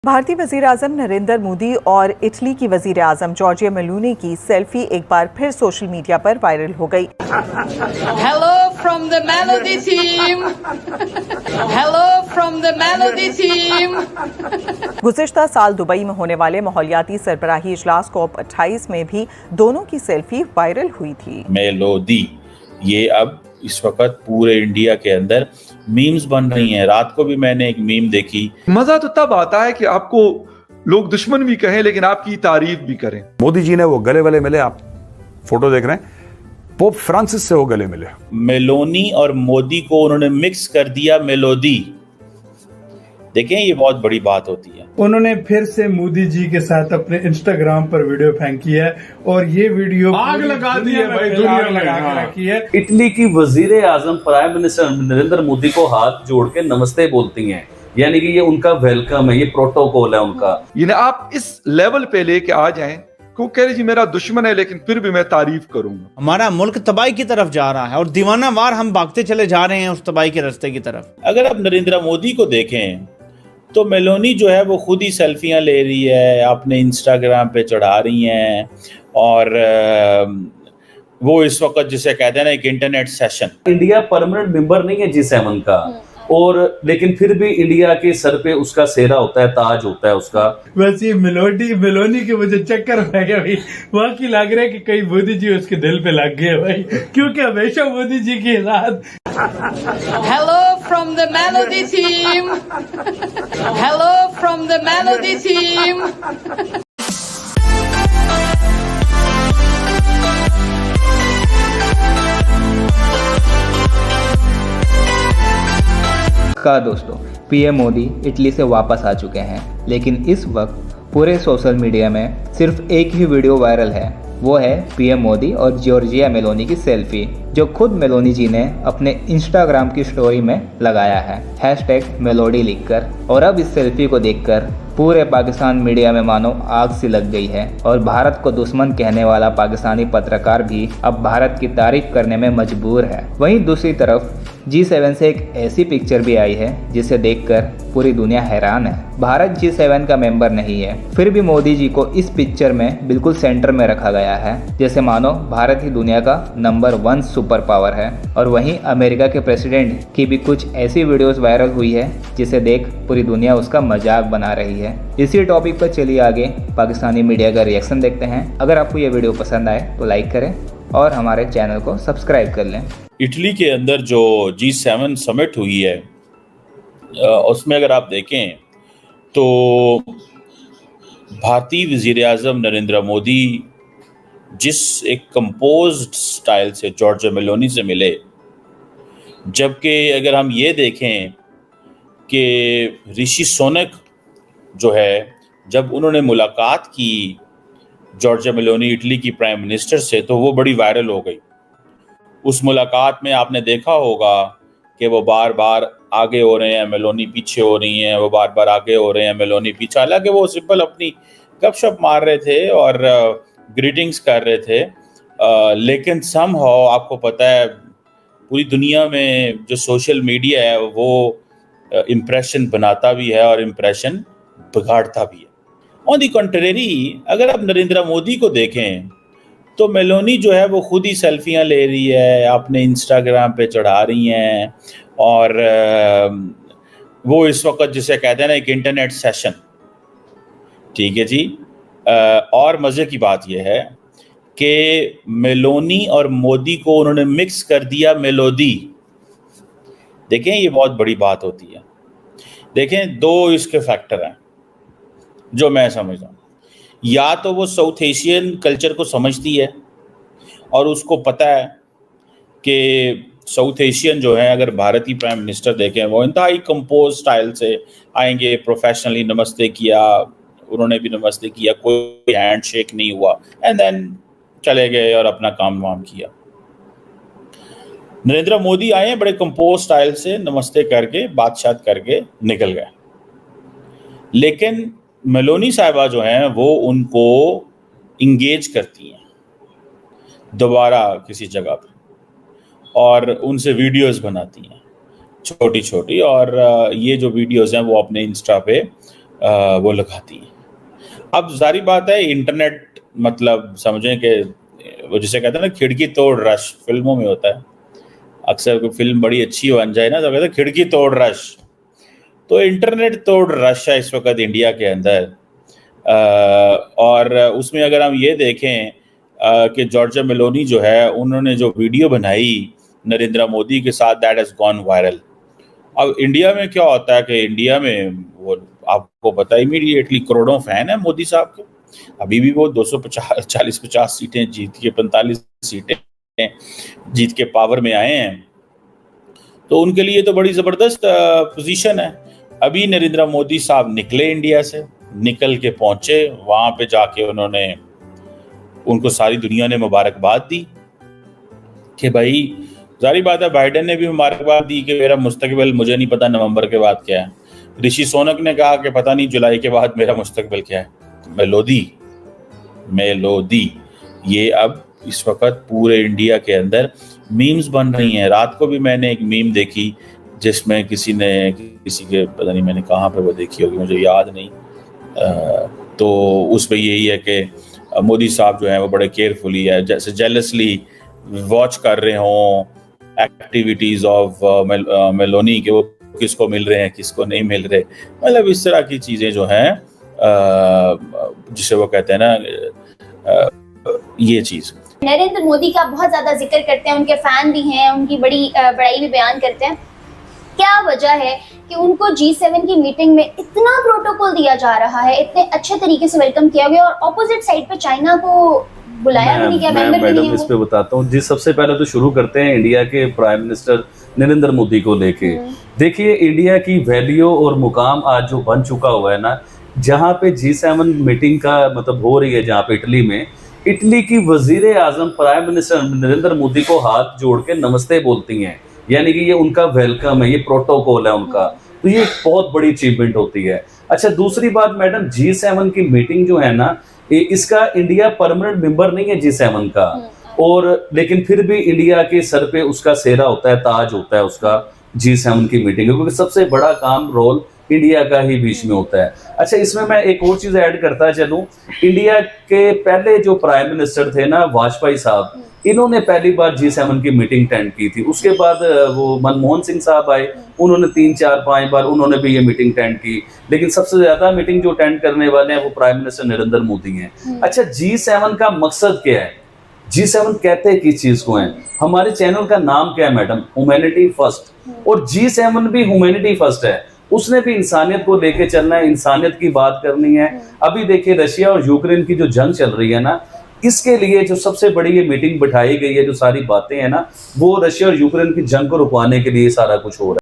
भारतीय वज़ीर-ए-आज़म नरेंद्र मोदी और इटली की वज़ीर-ए-आज़म जॉर्जिया मेलोनी की सेल्फी एक बार फिर सोशल मीडिया पर वायरल हो गई। Hello from the Melody team. Hello from the Melody team. गुज़िश्ता साल दुबई में होने वाले माहौलियाती सरबराही इजलास COP28 में भी दोनों की सेल्फी वायरल हुई थी। मेलोडी ये अब इस वक्त पूरे इंडिया के अंदर मीम्स बन रही हैं। रात को भी मैंने एक मीम देखी। मजा तो तब आता है कि आपको लोग दुश्मन भी कहें लेकिन आपकी तारीफ भी करें। मोदी जी ने वो गले वाले मिले, आप फोटो देख रहे हैं, पोप फ्रांसिस से वो गले मिले। मेलोनी और मोदी को उन्होंने मिक्स कर दिया मेलोडी। देखें, ये बहुत बड़ी बात होती है। उन्होंने फिर से मोदी जी के साथ अपने इंस्टाग्राम पर वीडियो फेंकी है और ये वीडियो आग लगा दी है भाई, दुनिया में लगा के रखी है। इटली की वजीर-ए-आज़म प्राइम मिनिस्टर नरेंद्र मोदी को हाथ जोड़ के नमस्ते बोलती हैं, यानी कि ये उनका वेलकम है, ये प्रोटोकॉल है उनका। यानी आप इस लेवल पे लेके आ जाएं को कह रहे जी मेरा दुश्मन है लेकिन फिर भी मैं तारीफ करूंगा। हमारा मुल्क तबाही की तरफ जा रहा है और दीवाना वार हम भागते चले जा रहे हैं उस तबाही के रास्ते की तरफ। अगर आप नरेंद्र मोदी को देखें तो मेलोनी जो है वो खुद ही सेल्फियां ले रही है, अपने इंस्टाग्राम पे चढ़ा रही हैं और वो इस वक्त जिसे कहते हैं ना एक internet session. India permanent member नहीं है G7 का, और लेकिन फिर भी इंडिया के सर पे उसका सेहरा होता है, ताज होता है उसका। वैसे ये मेलोनी के मुझे चक्कर में गया भाई, वाकई लग रहा है कि कहीं मोदी जी उसके दिल पे लग गए भाई, क्योंकि हमेशा मोदी जी के साथ। Hello from the Melody team. Hello from the Melody team. दोस्तों, पीएम मोदी इटली से वापस आ चुके हैं, लेकिन इस वक्त पूरे सोशल मीडिया में सिर्फ एक ही वीडियो वायरल है। वो है पीएम मोदी और जॉर्जिया मेलोनी की सेल्फी, जो खुद मेलोनी जी ने अपने इंस्टाग्राम की स्टोरी में लगाया है #मेलोडी लिखकर। और अब इस सेल्फी को देखकर पूरे पाकिस्तान मीडिया में मानो आग सी लग गई है और भारत को दुश्मन कहने वाला पाकिस्तानी पत्रकार भी अब भारत की तारीफ करने में मजबूर है। वहीं दूसरी तरफ G7 से एक ऐसी पिक्चर भी आई है जिसे देखकर पूरी दुनिया हैरान है। भारत G7 का मेंबर नहीं है, फिर भी मोदी जी को इस पिक्चर में बिल्कुल सेंटर में रखा गया है, जैसे मानो भारत ही दुनिया का नंबर 1 सुपर पावर है। और वहीं अमेरिका के प्रेसिडेंट की भी कुछ ऐसी वीडियोस वायरल हुई है जिसे देख पूरी दुनिया उसका मजाक बना रही है। इसी टॉपिक पर चलिए आगे पाकिस्तानी मीडिया का रिएक्शन देखते हैं। अगर आपको ये वीडियो पसंद आए तो लाइक करें और हमारे चैनल को सब्सक्राइब कर लें। इटली के अंदर जो G7 समिट हुई है उसमें अगर आप देखें तो भारतीय वज़ीर-ए-आज़म नरेंद्र मोदी जिस एक कंपोज्ड स्टाइल से जॉर्जिया मेलोनी से मिले, जबकि अगर हम ये देखें कि ऋषि सुनक जो है जब उन्होंने मुलाकात की जॉर्जिया मेलोनी इटली की प्राइम मिनिस्टर से तो वो बड़ी वायरल हो गई। उस मुलाकात में आपने देखा होगा कि वो बार बार आगे हो रहे हैं, मेलोनी पीछे हो रही हैं, वो बार बार आगे हो रहे हैं, मेलोनी पीछे। हालांकि वो सिंपल अपनी गपशप मार रहे थे और ग्रीटिंग्स कर रहे थे, लेकिन समहाउ आपको पता है पूरी दुनिया में जो सोशल मीडिया है वो इम्प्रेशन बनाता भी है और इम्प्रेशन बिगाड़ता भी है। ऑन दी कंट्रेरी अगर आप नरेंद्र मोदी को देखें तो मेलोनी जो है वो खुद ही सेल्फियां ले रही है, अपने इंस्टाग्राम पे चढ़ा रही हैं और वो इस वक्त जिसे कहते हैं ना एक इंटरनेट सेशन। ठीक है जी। और मज़े की बात यह है कि मेलोनी और मोदी को उन्होंने मिक्स कर दिया मेलोडी। देखें, ये बहुत बड़ी बात होती है। देखें, दो इसके फैक्टर हैं जो मैं समझता हूँ। या तो वो साउथ एशियन कल्चर को समझती है और उसको पता है कि साउथ एशियन जो है, अगर भारतीय प्राइम मिनिस्टर देखें वो इंतहाई कंपोज स्टाइल से आएंगे, प्रोफेशनली नमस्ते किया, उन्होंने भी नमस्ते किया, कोई हैंड शेक नहीं हुआ, एंड देन चले गए और अपना काम वाम किया। नरेंद्र मोदी आए बड़े कंपोज स्टाइल से नमस्ते करके बात करके निकल गए, लेकिन मेलोनी साहिबा जो हैं वो उनको इंगेज करती हैं दोबारा किसी जगह पे और उनसे वीडियोस बनाती हैं छोटी छोटी, और ये जो वीडियोस हैं वो अपने इंस्टा पे वो लगाती हैं। अब जारी बात है, इंटरनेट मतलब समझें कि वो जिसे कहते हैं ना खिड़की तोड़ रश, फिल्मों में होता है अक्सर, कोई फिल्म बड़ी अच्छी बन जाए ना तो कहते हैं खिड़की तोड़ रश। तो इंटरनेट तोड़ रश है इस वक्त इंडिया के अंदर। और उसमें अगर हम ये देखें कि जॉर्जिया मेलोनी जो है, उन्होंने जो वीडियो बनाई नरेंद्र मोदी के साथ, दैट हैज़ गॉन वायरल। अब इंडिया में क्या होता है कि इंडिया में वो आपको पता है इमीडिएटली करोड़ों फैन है मोदी साहब के। अभी भी वो 240-50 सीटें जीत के 45 सीटें जीत के पावर में आए हैं, तो उनके लिए तो बड़ी ज़बरदस्त पोजीशन है। अभी नरेंद्र मोदी साहब निकले इंडिया से, निकल के पहुंचे वहां पे, जाके उन्होंने उनको सारी दुनिया ने मुबारकबाद दी कि भाई, जारी बात है बाइडेन ने भी मुबारकबाद दी कि मेरा मुस्तकबिल मुझे नहीं पता नवंबर के बाद क्या है। ऋषि सोनक ने कहा कि पता नहीं जुलाई के बाद मेरा मुस्तकबिल क्या है। मेलोदी ये अब इस वक्त पूरे इंडिया के अंदर मीम्स बन रही हैं। रात को भी मैंने एक मीम देखी जिसमें किसी के पता नहीं मैंने कहाँ पे वो देखी होगी, मुझे याद नहीं, तो उसमें यही है कि मोदी साहब जो हैं वो बड़े केयरफुली है, जैसे जेलसली वॉच कर रहे हों एक्टिविटीज़ ऑफ मेलोनी के, वो किसको मिल रहे हैं किसको नहीं मिल रहे, मतलब इस तरह की चीज़ें जो हैं जिसे वो कहते हैं ना ये चीज़। नरेंद्र मोदी का बहुत ज्यादा जिक्र करते हैं, उनके फैन भी हैं, उनकी बड़ी बड़ाई भी बयान करते हैं। क्या वजह है कि उनको G7 की मीटिंग में इतना प्रोटोकॉल दिया जा रहा है, इतने अच्छे तरीके से वेलकम किया गया, और ऑपोजिट साइड पे चाइना को बुलाया भी नहीं गया, मेंबर भी नहीं है? इस पे बताता हूँ जी। सबसे पहले तो शुरू करते हैं इंडिया के प्राइम मिनिस्टर नरेंद्र मोदी को लेके। देखिए, इंडिया की वैल्यू और मुकाम आज जो बन चुका हुआ है ना, जहाँ पे G7 मीटिंग का मतलब हो रही है, जहाँ पे इटली में, इटली की वजीर आजम प्राइम मिनिस्टर नरेंद्र मोदी को हाथ जोड़ के नमस्ते बोलती हैं, यानी कि ये उनका वेलकम है, ये प्रोटोकॉल है उनका, तो ये एक बहुत बड़ी अचीवमेंट होती है। अच्छा, दूसरी बात मैडम, G7 की मीटिंग जो है ना, इसका इंडिया परमानेंट मेंबर नहीं है G7 का, और लेकिन फिर भी इंडिया के सर पे उसका सेहरा होता है, ताज होता है उसका G7 की मीटिंग, क्योंकि सबसे बड़ा काम रोल इंडिया का ही बीच में होता है। अच्छा, इसमें मैं एक और चीज ऐड करता चलूं, इंडिया के पहले जो प्राइम मिनिस्टर थे ना, वाजपेयी साहब, इन्होंने पहली बार G7 की मीटिंग अटेंड की थी। उसके बाद वो मनमोहन सिंह साहब आए, उन्होंने 3, 4, 5 बार उन्होंने भी ये मीटिंग अटेंड की, लेकिन सबसे ज्यादा मीटिंग जो अटेंड करने वाले हैं वो प्राइम मिनिस्टर नरेंद्र मोदी हैं। अच्छा, G7 का मकसद क्या है? G7 कहते किस चीज को है? हमारे चैनल का नाम क्या है मैडम? ह्यूमैनिटी फर्स्ट, और G7 भी ह्यूमैनिटी फर्स्ट है। उसने भी इंसानियत को लेके चलना है, इंसानियत की बात करनी है। अभी देखिए, रशिया और यूक्रेन की जो जंग चल रही है ना, इसके लिए जो सबसे बड़ी ये मीटिंग बिठाई गई है, जो सारी बातें हैं ना, वो रशिया और यूक्रेन की जंग को रुकवाने के लिए सारा कुछ हो रहा है।